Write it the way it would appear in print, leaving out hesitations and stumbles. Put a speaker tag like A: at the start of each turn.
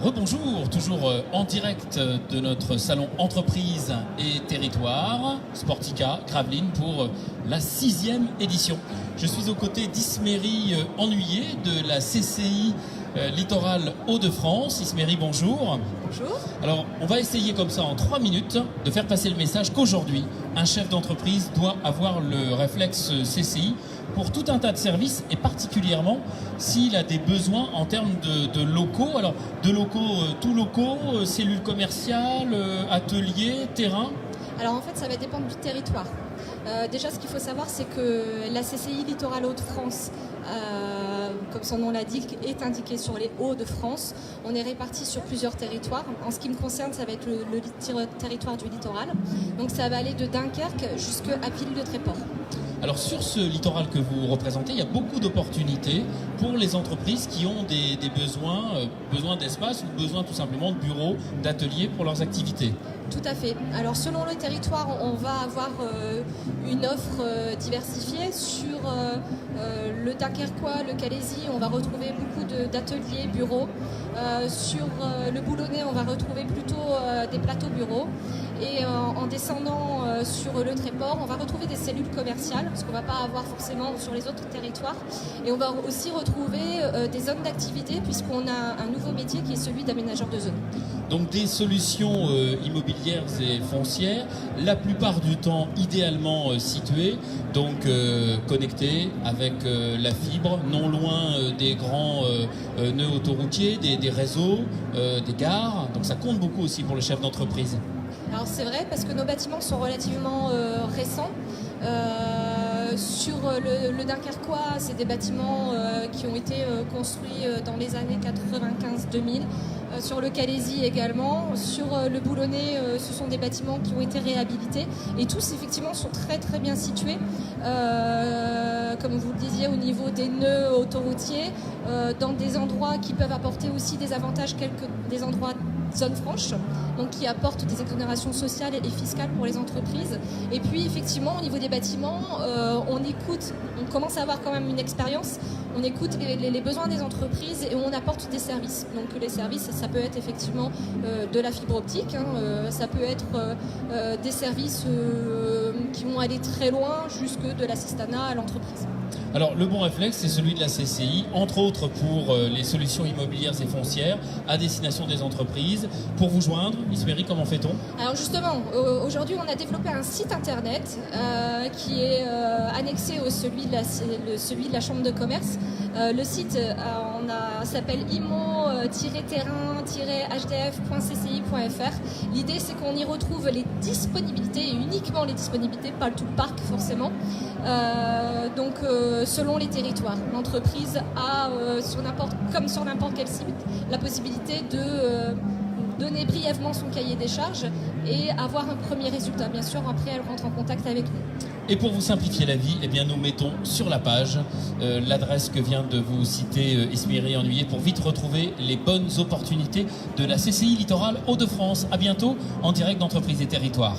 A: Rebonjour, toujours en direct de notre salon Entreprise et Territoire, Sportica, Gravelines, pour la 6e édition. Je suis aux côtés d'Isméry Ennuyé de la CCI Littoral Hauts-de-France. Isméry, bonjour.
B: Bonjour.
A: Alors, on va essayer comme ça en 3 minutes de faire passer le message qu'aujourd'hui, un chef d'entreprise doit avoir le réflexe CCI pour tout un tas de services et particulièrement s'il a des besoins en termes de locaux. Alors, de locaux, tout locaux, cellules commerciales, ateliers, terrain.
B: Alors en fait, ça va dépendre du territoire. Déjà, ce qu'il faut savoir, c'est que la CCI Littoral Hauts-de-France, comme son nom l'indique, est indiquée sur les Hauts-de-France. On est répartis sur plusieurs territoires. En ce qui me concerne, ça va être le territoire du littoral. Donc ça va aller de Dunkerque jusqu'à Ville-de-Tréport.
A: Alors sur ce littoral que vous représentez, il y a beaucoup d'opportunités pour les entreprises qui ont des besoins d'espace ou besoin tout simplement de bureaux, d'ateliers pour leurs activités.
B: Tout à fait. Alors selon le territoire, on va avoir une offre diversifiée. Sur le Dunkerquois, le Calaisis, on va retrouver beaucoup d'ateliers, bureaux. Sur le Boulonnais, on va retrouver plutôt des plateaux bureaux. Et en descendant sur le Tréport, on va retrouver des cellules commerciales, ce qu'on ne va pas avoir forcément sur les autres territoires. Et on va aussi retrouver des zones d'activité, puisqu'on a un nouveau métier qui est celui d'aménageur de zone.
A: Donc des solutions immobilières et foncières, la plupart du temps idéalement situées, donc connectées avec la fibre, non loin des grands nœuds autoroutiers, des réseaux, des gares. Donc ça compte beaucoup aussi pour le chef d'entreprise.
B: Alors c'est vrai parce que nos bâtiments sont relativement récents. Sur le Dunkerquois, c'est des bâtiments qui ont été construits dans les années 95-2000. Sur le Calaisis également. Sur le Boulonnais, ce sont des bâtiments qui ont été réhabilités. Et tous, effectivement, sont très très bien situés. Comme vous le disiez, au niveau des nœuds autoroutiers, dans des endroits qui peuvent apporter aussi des avantages, des endroits zone franche, donc qui apportent des exonérations sociales et fiscales pour les entreprises. Et puis effectivement au niveau des bâtiments, on commence à avoir quand même une expérience, on écoute les besoins des entreprises et on apporte des services. Donc les services, ça peut être effectivement de la fibre optique, ça peut être des services qui vont aller très loin, jusque de l'assistanat à l'entreprise.
A: Alors le bon réflexe, c'est celui de la CCI, entre autres pour les solutions immobilières et foncières à destination des entreprises. Pour vous joindre, Isméry, comment fait-on? Alors
B: justement, aujourd'hui on a développé un site internet qui est annexé au celui de la Chambre de commerce. Le site s'appelle imo-terrain-hdf.cci.fr. L'idée, c'est qu'on y retrouve les disponibilités, et uniquement les disponibilités, pas tout le parc forcément. Donc selon les territoires, l'entreprise a comme sur n'importe quel site la possibilité de donner brièvement son cahier des charges et avoir un premier résultat. Bien sûr, après elle rentre en contact avec nous.
A: Et pour vous simplifier la vie, eh bien, nous mettons sur la page l'adresse que vient de vous citer Isméry Ennuyé pour vite retrouver les bonnes opportunités de la CCI Littoral Hauts-de-France. À bientôt en direct d'Entreprise et Territoire.